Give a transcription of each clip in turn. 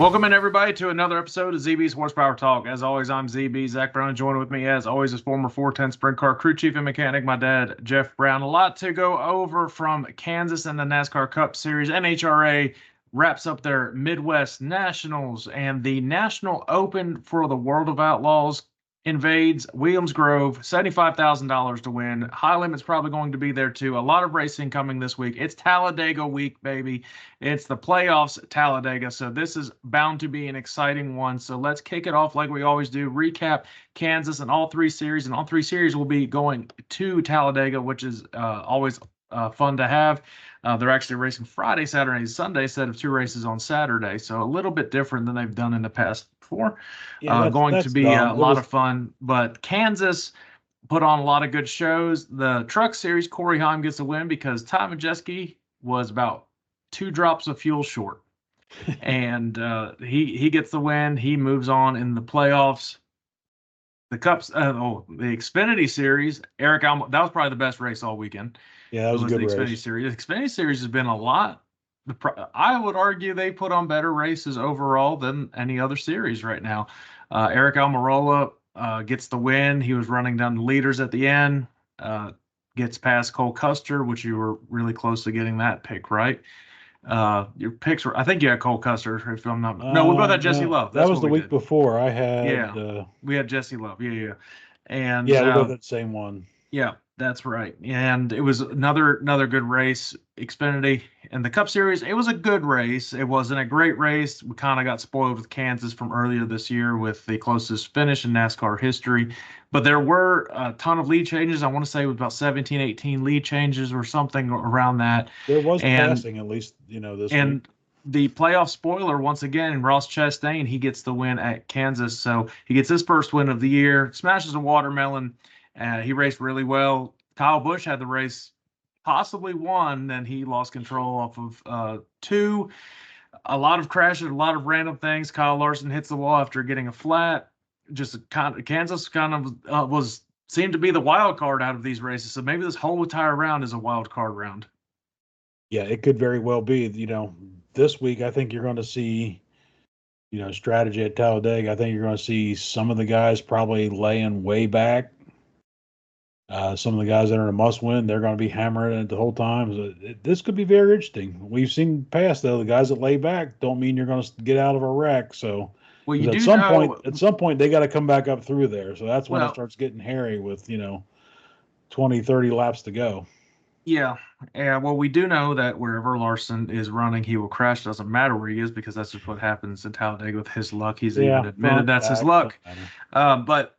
Welcome in everybody to another episode of ZB's Horsepower Talk. As always, I'm ZB, Zach Brown. Joining with me, as always, is former 410 Sprint Car crew chief and mechanic, my dad, Jeff Brown. A lot to go over from Kansas and the NASCAR Cup Series. NHRA wraps up their Midwest Nationals, and the National Open for the World of Outlaws invades Williams Grove, $75,000 to win. High Limit's probably going to be there too. A lot of racing coming this week. It's Talladega week, baby. It's the playoffs at Talladega, so this is bound to be an exciting one. So let's kick it off like we always do. Recap Kansas and all three series, and all three series will be going to Talladega, which is always fun to have. They're actually racing Friday, Saturday, and Sunday instead of two races on Saturday, so a little bit different than they've done in the past before. Yeah, going to be a lot of fun, but Kansas put on a lot of good shows. The Truck Series, Corey Heim gets a win because Ty Majeski was about 2 drops of fuel short, and he gets the win. He moves on in the playoffs. The Cups, the Xfinity Series, Eric Alm, that was probably the best race all weekend. Yeah, that was a good race. Xfinity Series. The Xfinity Series has been a lot. I would argue they put on better races overall than any other series right now. Eric Almirola gets the win. He was running down the leaders at the end. Gets past Cole Custer, which you were really close to getting that pick, right? Your picks were, I think you had Cole Custer, if I'm not. No, we both had Jesse Love. That was the week before. I had. We had Jesse Love. Yeah. And yeah, we both had the same one. Yeah, that's right. And it was another good race. Xfinity and the Cup Series, it was a good race. It wasn't a great race. We kind of got spoiled with Kansas from earlier this year with the closest finish in NASCAR history. But there were a ton of lead changes. I want to say it was about 17, 18 lead changes or something around that. There was passing at least, this and week. The playoff spoiler, once again, Ross Chastain, he gets the win at Kansas. So he gets his first win of the year, smashes a watermelon. He raced really well. Kyle Busch had the race possibly won, then he lost control off of 2. A lot of crashes, a lot of random things. Kyle Larson hits the wall after getting a flat. Kansas kind of seemed to be the wild card out of these races. So maybe this whole entire round is a wild card round. Yeah, it could very well be. This week I think you're going to see, strategy at Talladega. I think you're going to see some of the guys probably laying way back. Some of the guys that are in a must-win, they're going to be hammering it the whole time. So this could be very interesting. We've seen past, though, the guys that lay back don't mean you're going to get out of a wreck. So at some point, they got to come back up through there. So that's when it starts getting hairy with, 20, 30 laps to go. Yeah. Well, we do know that wherever Larson is running, he will crash. Doesn't matter where he is because that's just what happens in Talladega with his luck. He's even admitted that's his luck. But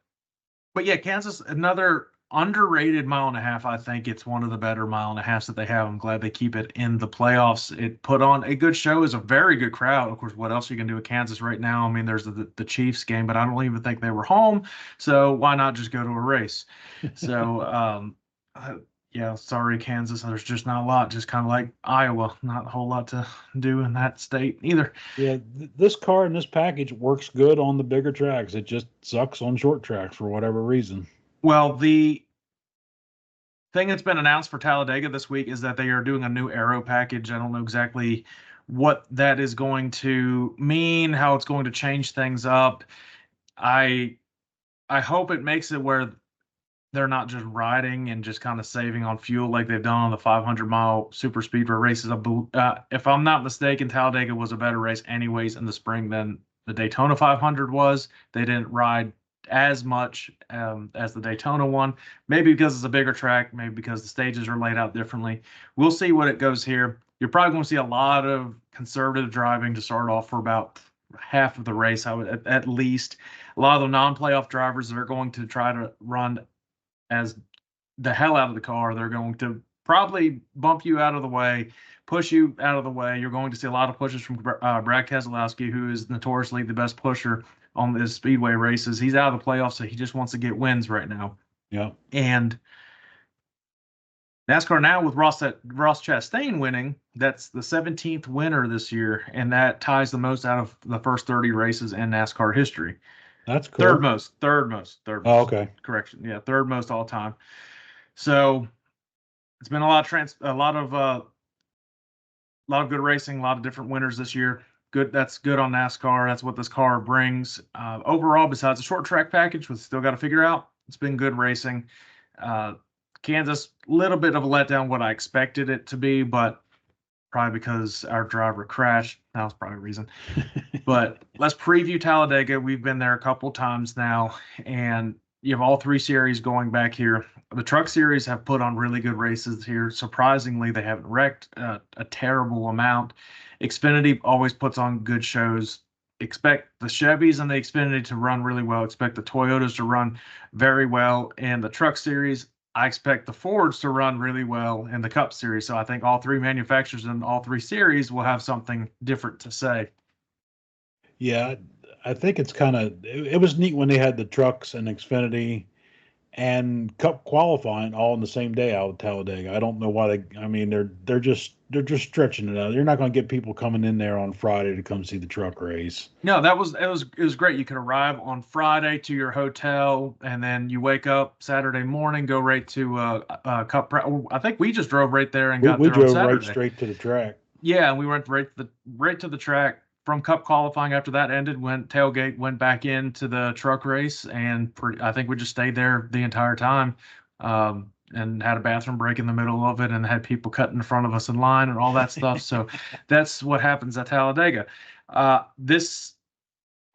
yeah, Kansas, another underrated mile and a half. I think it's one of the better mile and a halves that they have. I'm glad they keep it in the playoffs. It put on a good show. It's a very good crowd. Of course, what else you can do with Kansas right now? I mean, there's the Chiefs game, but I don't even think they were home. So why not just go to a race? So, yeah, sorry, Kansas. There's just not a lot. Just kind of like Iowa, not a whole lot to do in that state either. Yeah, this car and this package works good on the bigger tracks. It just sucks on short tracks for whatever reason. Well, the thing that's been announced for Talladega this week is that they are doing a new aero package. I don't know exactly what that is going to mean, how it's going to change things up. I hope it makes it where they're not just riding and just kind of saving on fuel like they've done on the 500-mile super speedway races. If I'm not mistaken, Talladega was a better race anyways in the spring than the Daytona 500 was. They didn't ride as much as the Daytona one, maybe because it's a bigger track, maybe because the stages are laid out differently. We'll see what it goes here. You're probably going to see a lot of conservative driving to start off for about half of the race. I would at least a lot of the non-playoff drivers that are going to try to run as the hell out of the car. They're going to probably bump you out of the way, push you out of the way. You're going to see a lot of pushes from Brad Keselowski, who is notoriously the best pusher on the speedway races. He's out of the playoffs, so he just wants to get wins right now. Yeah. And NASCAR now with Ross Chastain winning, that's the 17th winner this year, and that ties the most out of the first 30 races in NASCAR history. That's cool. Third most. Oh, okay. Correction. Yeah, third most all time. So it's been a lot of good racing, a lot of different winners this year. good. That's good on NASCAR. That's what this car brings. Overall, besides the short track package, we still got to figure out. It's been good racing. Uh, Kansas, little bit of a letdown what I expected it to be, but probably because our driver crashed. That was probably a reason. But let's preview Talladega. We've been there a couple times now, and you have all three series going back here. The truck series have put on really good races here. Surprisingly, they haven't wrecked a terrible amount. Xfinity always puts on good shows. Expect the Chevys and the Xfinity to run really well. Expect the Toyotas to run very well. And the truck series, I expect the Fords to run really well in the Cup series. So I think all three manufacturers in all three series will have something different to say. Yeah, I think it's kind of it was neat when they had the trucks and Xfinity and Cup qualifying all in the same day out of Talladega. I don't know why they. I mean, they're just stretching it out. You're not going to get people coming in there on Friday to come see the truck race. No, it was great. You could arrive on Friday to your hotel, and then you wake up Saturday morning, go right to Cup. I think we just drove right there and got We there on drove right Saturday. straight to the track. Yeah, and we went right to the track from Cup qualifying. After that ended, went tailgate, went back into the truck race, and I think we just stayed there the entire time, and had a bathroom break in the middle of it, and had people cut in front of us in line and all that stuff. So that's what happens at Talladega. This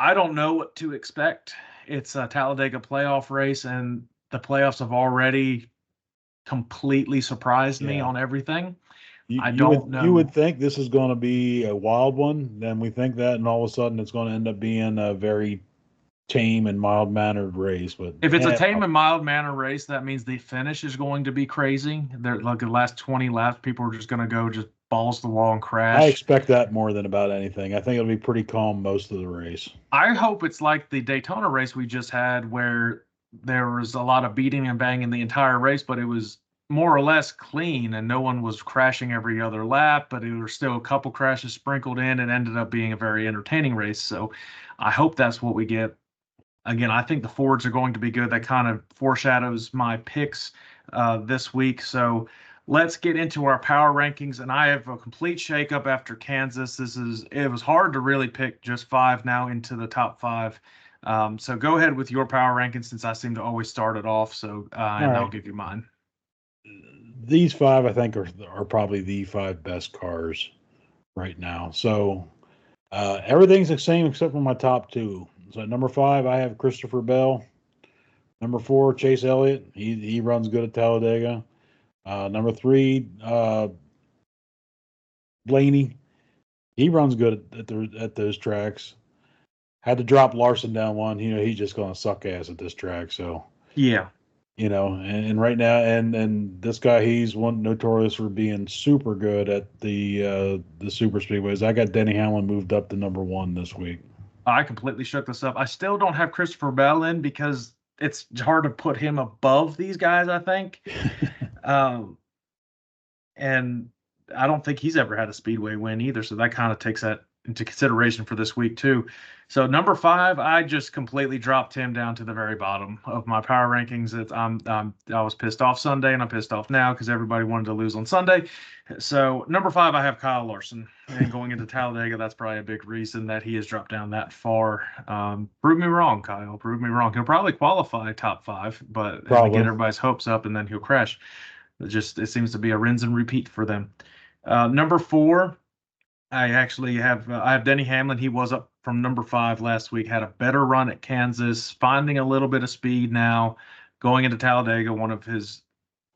I don't know what to expect. It's a Talladega playoff race, and the playoffs have already completely surprised me Yeah. on everything. You, I you don't would you know. would think this is going to be a wild one. Then we think that, and all of a sudden it's going to end up being a very tame and mild mannered race. But If it's a tame and mild manner race, that means the finish is going to be crazy. They're like the last 20 laps, people are just going to go just balls to the wall and I crash. expect that more than about anything. I think it'll be pretty calm most of the race. I hope it's like the Daytona race we just had, where there was a lot of beating and banging the entire race, but it was more or less clean and no one was crashing every other lap, but there were still a couple crashes sprinkled in and ended up being a very entertaining race. So I hope that's what we get. Again, I think the Fords are going to be good. That kind of foreshadows my picks this week. So let's get into our power rankings. And I have a complete shakeup after Kansas. It was hard to really pick just five now into the top five. So go ahead with your power rankings, since I seem to always start it off. So All and I'll right. give you mine. These five, I think, are probably the five best cars right now. So everything's the same except for my top two. So at number five, I have Christopher Bell. Number four, Chase Elliott. He runs good at Talladega. Number three, Blaney. He runs good at those tracks. Had to drop Larson down one. He's just going to suck ass at this track. So Yeah. and right now, and this guy, he's one notorious for being super good at the super speedways. I got Denny Hamlin moved up to number one this week. I completely shook this up. I still don't have Christopher Bell in because it's hard to put him above these guys, I think. Um, and I don't think he's ever had a speedway win either, so that kind of takes that into consideration for this week too. So number five, I just completely dropped him down to the very bottom of my power rankings. I was pissed off Sunday, and I'm pissed off now because everybody wanted to lose on Sunday. So number five, I have Kyle Larson, and going into Talladega, that's probably a big reason that he has dropped down that far. Prove me wrong, Kyle. Prove me wrong. He'll probably qualify top five, but and we get Probably. everybody's hopes up, and then he'll crash. It seems to be a rinse and repeat for them. Number four, I have Denny Hamlin. He was up from number five last week. Had a better run at Kansas, finding a little bit of speed now, going into Talladega.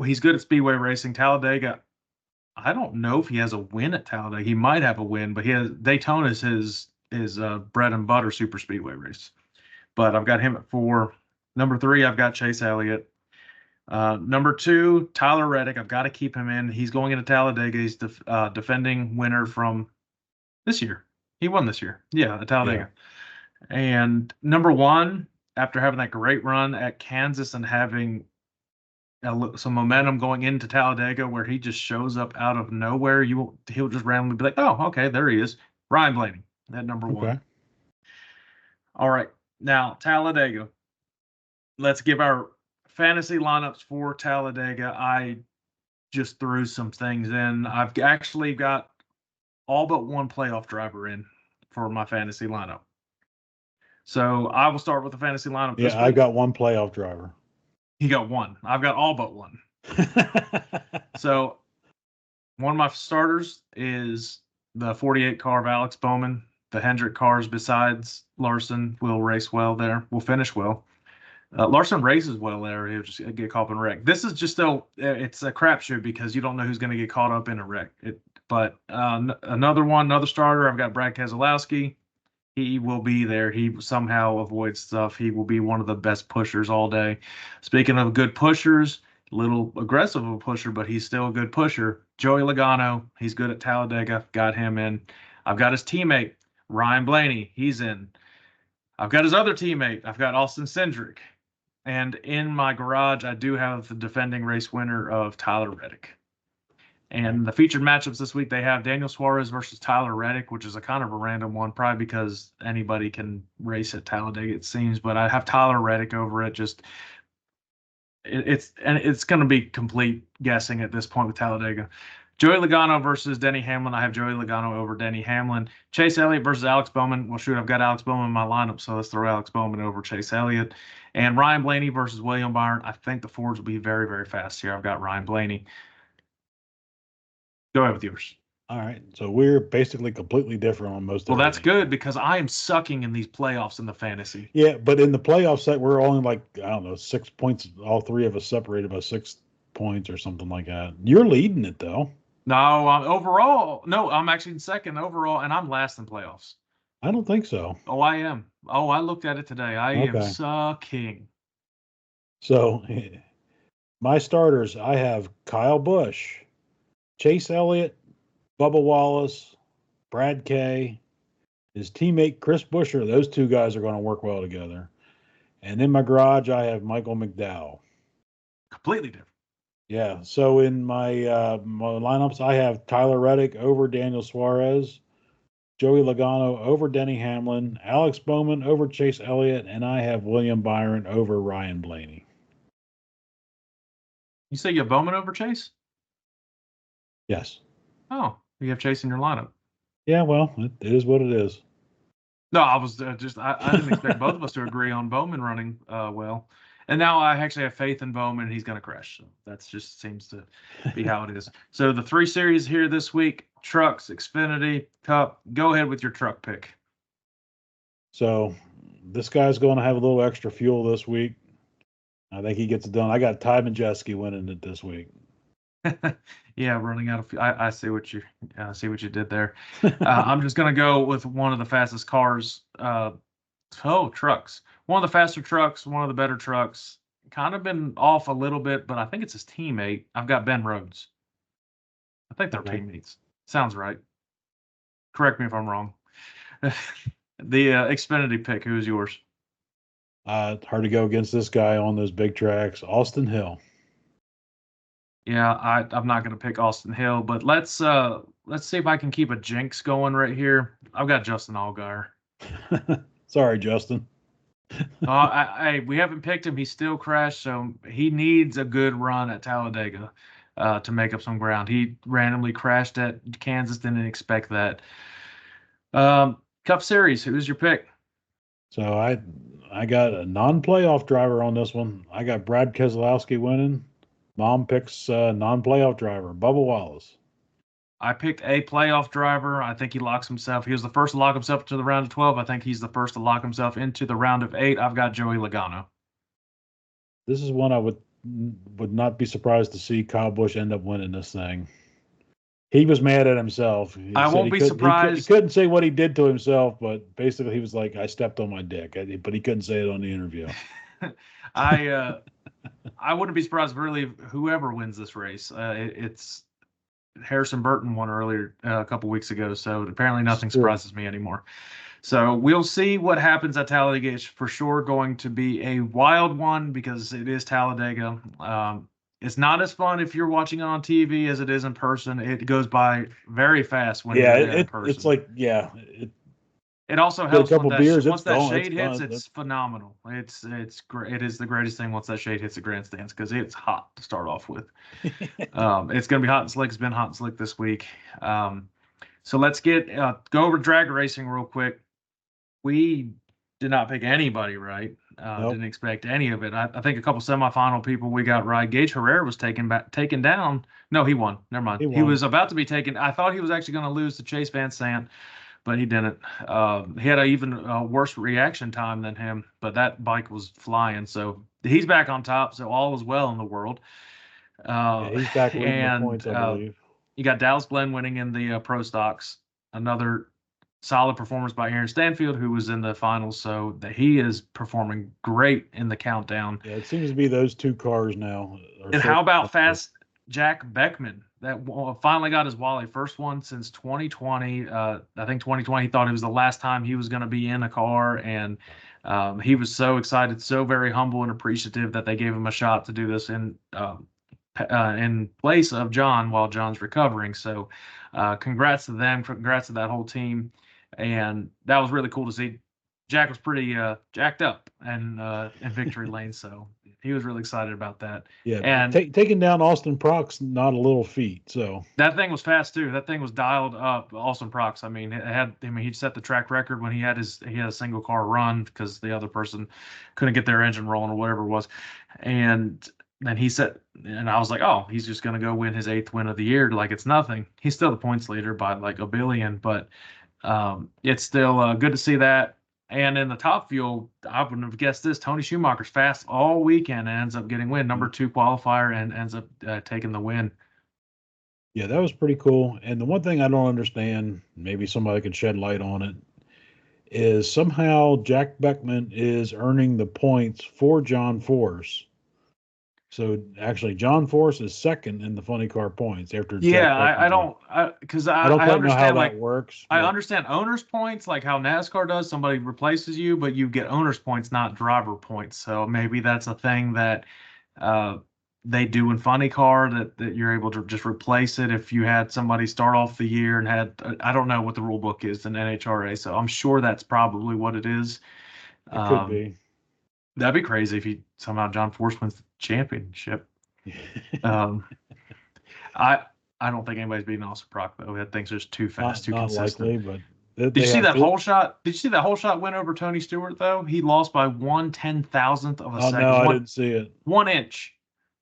He's good at speedway racing. Talladega, I don't know if he has a win at Talladega. He might have a win, but Daytona is his bread and butter super speedway race. But I've got him at four. Number three, I've got Chase Elliott. Number two, Tyler Reddick. I've got to keep him in. He's going into Talladega. He's defending winner from this year. He won this year. Yeah, at Talladega. Yeah. And number one, after having that great run at Kansas and having some momentum going into Talladega, where he just shows up out of nowhere, he'll just randomly be like, oh, okay, there he is. Ryan Blaney at number one. Okay. All right. Now, Talladega. Let's give our fantasy lineups for Talladega. I just threw some things in. I've actually got all but one playoff driver in. for my fantasy lineup. So I will start with the fantasy lineup. Yeah, I've got one playoff driver. He got one. I've got all but one. So one of my starters is the 48 car of Alex Bowman. The Hendrick cars, besides Larson, will race well there. Will finish well. Larson races well there. He'll just get caught up in a wreck. This is just still, it's a crapshoot because you don't know who's going to get caught up in a wreck. But another starter, I've got Brad Keselowski. He will be there. He somehow avoids stuff. He will be one of the best pushers all day. Speaking of good pushers, a little aggressive of a pusher, but he's still a good pusher. Joey Logano, he's good at Talladega. Got him in. I've got his teammate, Ryan Blaney. He's in. I've got his other teammate. I've got Austin Cindric. And in my garage, I do have the defending race winner of Tyler Reddick. And the featured matchups this week, they have Daniel Suarez versus Tyler Reddick, which is a kind of a random one, probably because anybody can race at Talladega, it seems. But I have Tyler Reddick over it. It's going to be complete guessing at this point with Talladega. Joey Logano versus Denny Hamlin. I have Joey Logano over Denny Hamlin. Chase Elliott versus Alex Bowman. Well, shoot, I've got Alex Bowman in my lineup, so let's throw Alex Bowman over Chase Elliott. And Ryan Blaney versus William Byron. I think the Fords will be very, very fast here. I've got Ryan Blaney. Go ahead with yours. All right. So we're basically completely different on most of Well, that's good because I am sucking in these playoffs in the fantasy. Yeah, but in the playoff set, we're only like, I don't know, 6 points. All three of us separated by 6 points or something like that. You're leading it, though. No, overall. No, I'm actually in second overall, and I'm last in playoffs. I don't think so. Oh, I am. Oh, I looked at it today. I am sucking. So my starters, I have Kyle Busch, Chase Elliott, Bubba Wallace, Brad Kay, his teammate Chris Buescher. Those two guys are going to work well together. And in my garage, I have Michael McDowell. Completely different. Yeah. So in my lineups, I have Tyler Reddick over Daniel Suarez, Joey Logano over Denny Hamlin, Alex Bowman over Chase Elliott, and I have William Byron over Ryan Blaney. You say you have Bowman over Chase? Yes. Oh, you have Chase in your lineup. Yeah, well, it is what it is. No, I was I didn't expect both of us to agree on Bowman running well. And now I actually have faith in Bowman, and he's going to crash. So that just seems to be how it is. So the 3 series here this week, trucks, Xfinity, Cup. Go ahead with your truck pick. So this guy's going to have a little extra fuel this week. I think he gets it done. I got Ty Majeski winning it this week. Yeah, running out of. I see what you did there. I'm just gonna go with one of the fastest cars. Trucks. One of the faster trucks. One of the better trucks. Kind of been off a little bit, but I think it's his teammate. I've got Ben Rhodes. I think they're teammates. Sounds right. Correct me if I'm wrong. The Xfinity pick. Who is yours? It's hard to go against this guy on those big tracks. Austin Hill. Yeah, I'm not going to pick Austin Hill, but let's see if I can keep a jinx going right here. I've got Justin Allgaier. Sorry, Justin. We haven't picked him. He still crashed, so he needs a good run at Talladega to make up some ground. He randomly crashed at Kansas, didn't expect that. Cup Series, who's your pick? So I got a non-playoff driver on this one. I got Brad Keselowski winning. Mom picks non-playoff driver, Bubba Wallace. I picked a playoff driver. I think he locks himself. He was the first to lock himself into the round of 12. I think he's the first to lock himself into the round of 8. I've got Joey Logano. This is one I would not be surprised to see Kyle Busch end up winning this thing. He was mad at himself. I won't be surprised. He couldn't say what he did to himself, but basically he was like, I stepped on my dick. But he couldn't say it on the interview. I wouldn't be surprised if really whoever wins this race. It's Harrison Burton won earlier a couple weeks ago, so apparently nothing surprises me anymore. So we'll see what happens at Talladega. It's for sure going to be a wild one because it is Talladega. It's not as fun if you're watching it on TV as it is in person. It goes by very fast when you're there in person. It's like, it also helps once that shade hits. It's phenomenal. It's great. It is the greatest thing once that shade hits the grandstands because it's hot to start off with. It's going to be hot and slick. It's been hot and slick this week. So let's go over drag racing real quick. We did not pick anybody right. Nope. Didn't expect any of it. I think a couple semifinal people we got right. Gage Herrera was taken down. No, he won. Never mind. He was about to be taken. I thought he was actually going to lose to Chase Van Sant, but he didn't. He had an even worse reaction time than him, but that bike was flying. So he's back on top. So all is well in the world. Yeah, he's back leading the points, I believe. You got Dallas Glenn winning in the Pro Stocks. Another solid performance by Aaron Stanfield, who was in the finals. So that he is performing great in the countdown. Yeah, it seems to be those two cars now. And how about fast Jack Beckman? That finally got his Wally first one since 2020. I think 2020 he thought it was the last time he was going to be in a car, and he was so excited, so very humble and appreciative that they gave him a shot to do this in place of John while John's recovering. So congrats to them, congrats to that whole team, and that was really cool to see. Jack was pretty jacked up and in victory lane, so he was really excited about that. Yeah, and taking down Austin Prock's not a little feat. So that thing was fast too. That thing was dialed up. Austin Prock's. I mean, he set the track record when he had a single car run because the other person couldn't get their engine rolling or whatever it was, and then he said, and I was like, oh, he's just going to go win his 8th win of the year like it's nothing. He's still the points leader by like a billion, but it's still good to see that. And in the top fuel, I wouldn't have guessed this. Tony Schumacher's fast all weekend and ends up getting win. Number 2 qualifier and ends up taking the win. Yeah, that was pretty cool. And the one thing I don't understand, maybe somebody could shed light on it, is somehow Jack Beckman is earning the points for John Force. So actually, John Force is second in the funny car points after. Yeah, I don't know how that works. I understand owners points, like how NASCAR does. Somebody replaces you, but you get owners points, not driver points. So maybe that's a thing that they do in funny car that you're able to just replace it if you had somebody start off the year and had. I don't know what the rule book is in NHRA, so I'm sure that's probably what it is. It could be. That'd be crazy if somehow John Force wins the championship. I don't think anybody's beating Austin Prock though. That thing's just too fast, too consistent. Likely, but did you see that whole shot? Did you see that whole shot win over Tony Stewart though? He lost by 1/10,000th of a second. No, I didn't see it. 1 inch.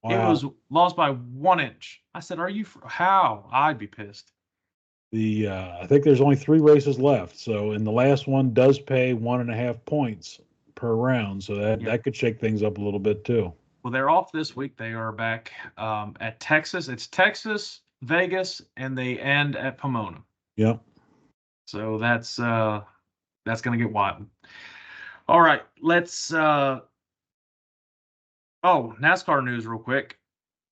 Wow. It was lost by 1 inch. I said, "Are you how?" I'd be pissed. I think there's only 3 races left, so in the last one does pay 1.5 points per round, so that could shake things up a little bit too. Well, they're off this week. They are back at Texas. It's Texas, Vegas, and they end at Pomona. Yep. So that's going to get wild. All right, let's NASCAR news real quick.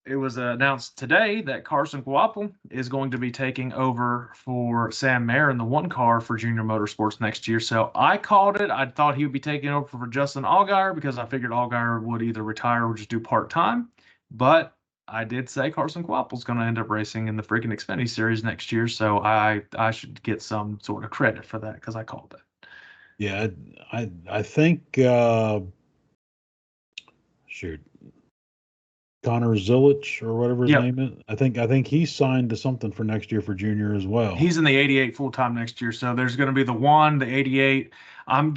It was announced today that Carson Guapel is going to be taking over for Sam Mayer in the 1 car for Junior Motorsports next year. So I called it. I thought he would be taking over for Justin Allgaier because I figured Allgaier would either retire or just do part-time. But I did say Carson Guapel's going to end up racing in the freaking Xfinity Series next year. So I should get some sort of credit for that because I called it. Yeah, I think shoot. Connor Zilich or whatever his name is. I think he signed to something for next year for Junior as well. He's in the 88 full time next year. So there's going to be the 1, the 88. I'm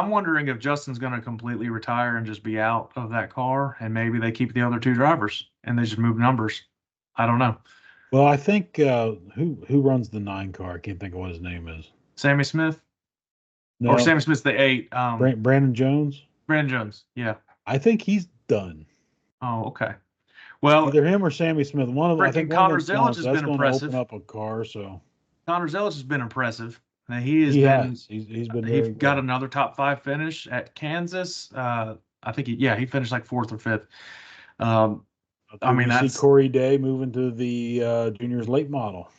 wondering if Justin's going to completely retire and just be out of that car, and maybe they keep the other 2 drivers and they just move numbers. I don't know. Well, I think who runs the 9 car? I can't think of what his name is. Sammy Smith. No, or Sammy Smith's the 8. Brandon Jones. Brandon Jones. Yeah. I think he's done. Oh, okay. Well, either him or Sammy Smith. One of them. I think Connor Zilich has been impressive. Open up a car, so Connor Zilich has been impressive. Now He's been. He got another top 5 finish at Kansas. I think he finished like 4th or 5th. I mean, that's Corey Day moving to the juniors late model.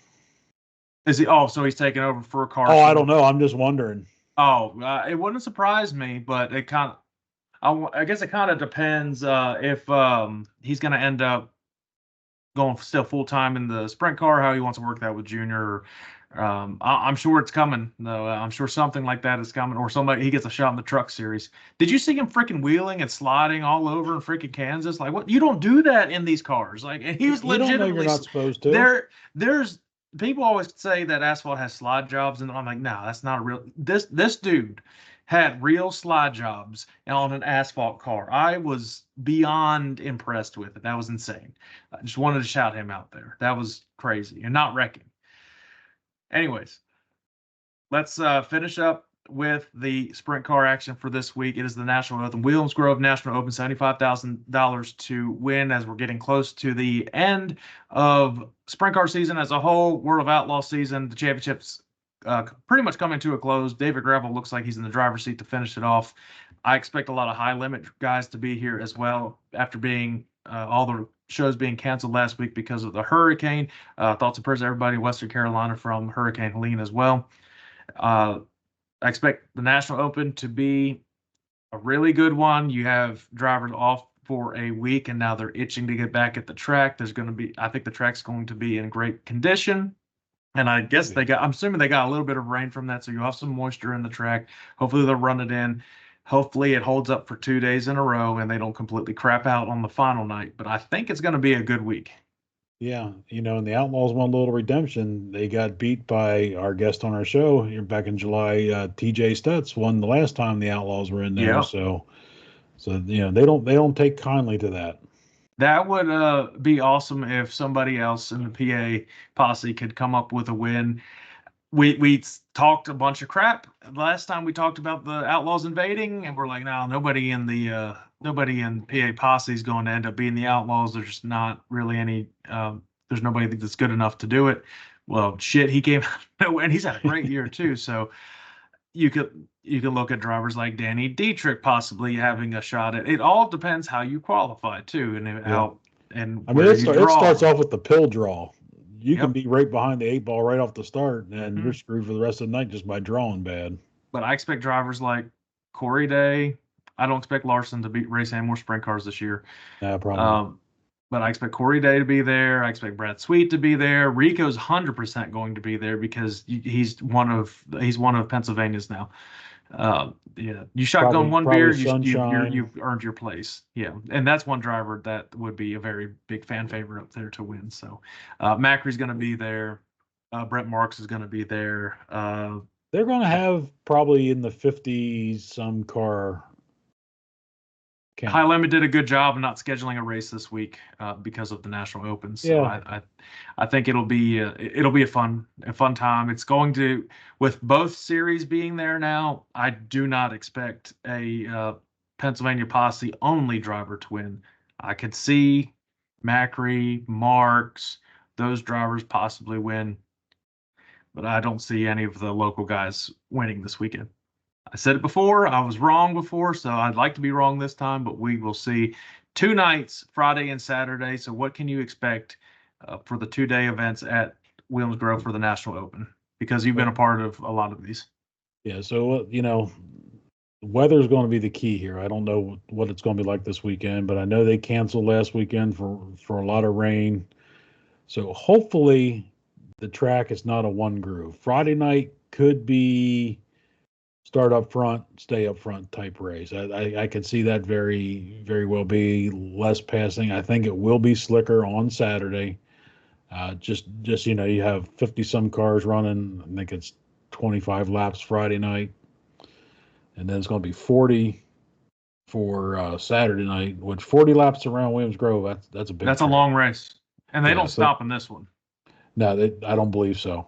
Is he? Oh, so he's taking over for a car. Oh, I don't know. I'm just wondering. Oh, it wouldn't surprise me, but it kind of. I guess it kind of depends if he's going to end up going still full time in the sprint car, how he wants to work that with Junior. I'm sure it's coming, though. I'm sure something like that is coming, or he gets a shot in the Truck Series. Did you see him freaking wheeling and sliding all over in freaking Kansas? Like, what? You don't do that in these cars. Like, and he was legitimately. You're not supposed to. There's people always say that asphalt has slide jobs, and I'm like, no, that's not a real. This dude had real slide jobs on an asphalt car. I was beyond impressed with it. That was insane. I just wanted to shout him out there. That was crazy, and not wrecking. Anyways, let's finish up with the sprint car action for this week. It is the National Open, Williams Grove National Open, $75,000 to win as we're getting close to the end of sprint car season as a whole. World of Outlaw season, the championships pretty much coming to a close. David Gravel looks like he's in the driver's seat to finish it off. I expect a lot of high limit guys to be here as well after being all the shows being canceled last week because of the hurricane. Thoughts and prayers to everybody in Western Carolina from Hurricane Helene as well. I expect the National Open to be a really good one. You have drivers off for a week, and now they're itching to get back at the track. I think the track's going to be in great condition. And I guess I'm assuming they got a little bit of rain from that, so you'll have some moisture in the track. Hopefully they'll run it in. Hopefully it holds up for 2 days in a row and they don't completely crap out on the final night. But I think it's going to be a good week. Yeah, and the Outlaws want a little redemption. They got beat by our guest on our show here back in July. TJ Stutz won the last time the Outlaws were in there. Yep. So they don't take kindly to that. That would be awesome if somebody else in the PA posse could come up with a win. We talked a bunch of crap last time we talked about the Outlaws invading, and we're like, no, nobody in PA posse is going to end up being the Outlaws. There's just not really any. There's nobody that's good enough to do it. Well, shit, he came and he's had a great year too. So you can look at drivers like Danny Dietrich possibly having a shot at it. All depends how you qualify too, and how and I mean, it starts off with the pill draw. You can be right behind the 8 ball right off the start, and you're screwed for the rest of the night just by drawing bad. But I expect drivers like Corey Day. I don't expect Larson to race any more sprint cars this year. No problem. But I expect Corey Day to be there. I expect Brad Sweet to be there. Rico's 100% going to be there because he's one of Pennsylvania's now. You shotgun one beer, you've earned your place. Yeah, and that's one driver that would be a very big fan favorite up there to win. So Macri's going to be there. Brent Marks is going to be there. They're going to have probably in the 50-some car. High Limit did a good job of not scheduling a race this week because of the National Open. So I think it'll be a fun time. It's going to, with both series being there now, I do not expect a Pennsylvania posse only driver to win. I could see Macri, Marks, those drivers possibly win, but I don't see any of the local guys winning this weekend. I said it before. I was wrong before, so I'd like to be wrong this time, but we will see. 2 nights, Friday and Saturday. So what can you expect for the 2-day events at Williams Grove for the National Open? Because you've been a part of a lot of these. Yeah, so, weather is going to be the key here. I don't know what it's going to be like this weekend, but I know they canceled last weekend for a lot of rain. So hopefully the track is not a one groove. Friday night could be start up front, stay up front type race. I could see that very, very well be less passing. I think it will be slicker on Saturday. Just you have 50-some cars running. I think it's 25 laps Friday night. And then it's going to be 40 for Saturday night, which 40 laps around Williams Grove, that's a big That's track. A long race. And they don't stop in this one. No, I don't believe so.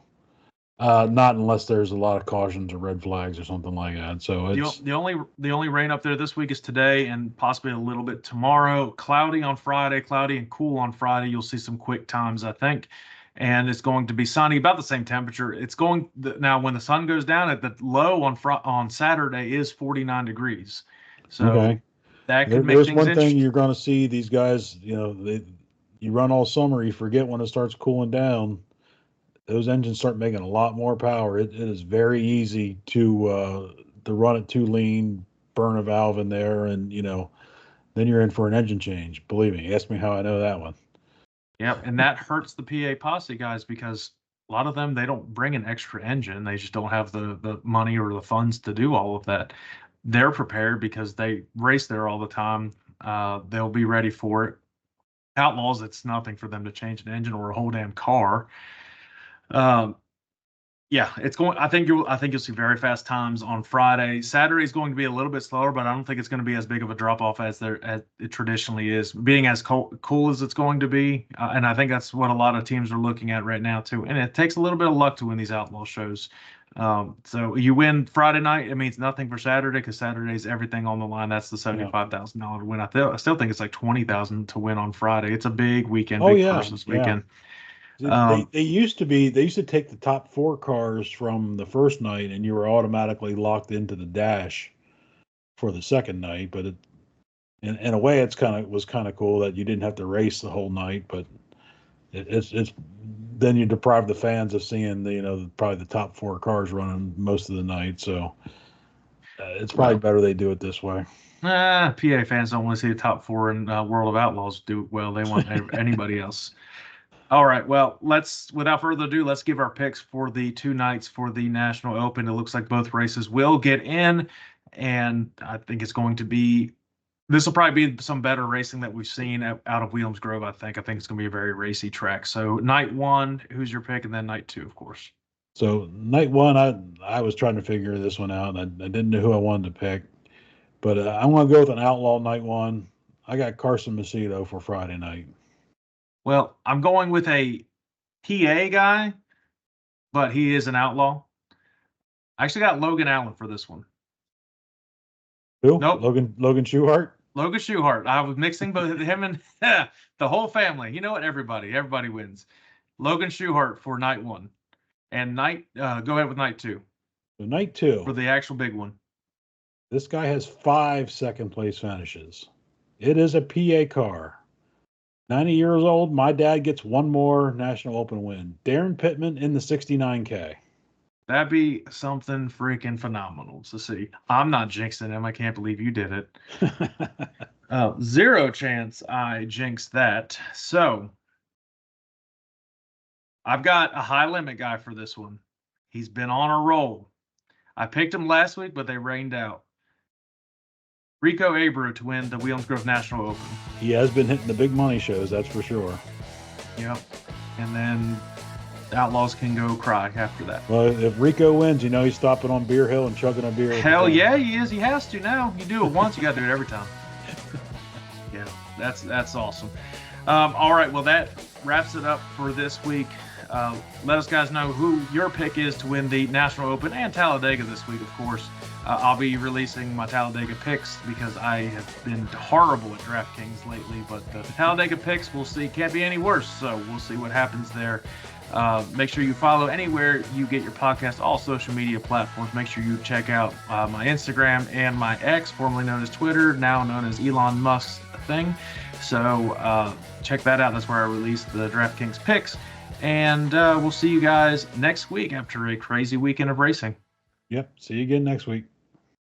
Not unless there's a lot of cautions or red flags or something like that. So it's the only rain up there this week is today and possibly a little bit tomorrow. Cloudy on Friday, cloudy and cool on Friday. You'll see some quick times, I think, and it's going to be sunny, about the same temperature. It's going now when the sun goes down at the low on Saturday is 49 degrees. So that could make there's things one thing you're going to see these guys. You run all summer, you forget when it starts cooling down. Those engines start making a lot more power. It is very easy to run it too lean, burn a valve in there, and then you're in for an engine change. Believe me, ask me how I know that one. Yep, and that hurts the PA posse guys because a lot of them, they don't bring an extra engine. They just don't have the money or the funds to do all of that. They're prepared because they race there all the time. They'll be ready for it. Outlaws, it's nothing for them to change an engine or a whole damn car. Um, yeah, it's going. I think you'll see very fast times on Friday. Saturday is going to be a little bit slower, but I don't think it's going to be as big of a drop off as it traditionally is, being as cool as it's going to be. And I think that's what a lot of teams are looking at right now too. And it takes a little bit of luck to win these outlaw shows. So you win Friday night, it means nothing for Saturday because Saturday's everything on the line. That's the $75,000 win. I still think it's like 20,000 to win on Friday. It's a big weekend, Oh big yeah, purses yeah. weekend. They used to take the top 4 cars from the first night, and you were automatically locked into the dash for the second night. But in a way, was kind of cool that you didn't have to race the whole night. But it's then you deprive the fans of seeing probably the top 4 cars running most of the night. So it's probably better they do it this way. PA fans don't want to see the top 4 in World of Outlaws do well. They want anybody else. All right. Well, without further ado, let's give our picks for the 2 nights for the National Open. It looks like both races will get in, and I think this will probably be some better racing that we've seen out of Williams Grove. I think it's going to be a very racy track. So night 1, who's your pick, and then night 2, of course. So night 1, I was trying to figure this one out, and I didn't know who I wanted to pick, but I'm going to go with an outlaw night 1. I got Carson Macedo for Friday night. Well, I'm going with a PA guy, but he is an outlaw. I actually got Logan Allen for this one. Who? Nope. Logan Schuchart? Logan Schuchart. I was mixing both him and the whole family. You know what? Everybody wins. Logan Schuchart for night 1. And go ahead with night 2. So night 2. For the actual big one. This guy has 5 second-place finishes. It is a PA car. 90 years old. My dad gets one more National Open win. Darren Pittman in the 69K. That'd be something freaking phenomenal to see. I'm not jinxing him. I can't believe you did it. 0 chance I jinxed that. So I've got a high limit guy for this one. He's been on a roll. I picked him last week, but they rained out. Rico Abreu to win the Williams Grove National Open. He has been hitting the big money shows, that's for sure. Yep. And then Outlaws can go cry after that. Well, if Rico wins, he's stopping on Beer Hill and chugging a beer. Hell yeah, he is. He has to now. You do it once, you got to do it every time. Yeah, that's awesome. All right, well, that wraps it up for this week. Let us guys know who your pick is to win the National Open and Talladega this week, of course. I'll be releasing my Talladega picks because I have been horrible at DraftKings lately, but the Talladega picks, we'll see. Can't be any worse, so we'll see what happens there. Make sure you follow anywhere you get your podcast, all social media platforms. Make sure you check out my Instagram and my X, formerly known as Twitter, now known as Elon Musk's thing. So check that out. That's where I release the DraftKings picks. And we'll see you guys next week after a crazy weekend of racing. Yep. See you again next week.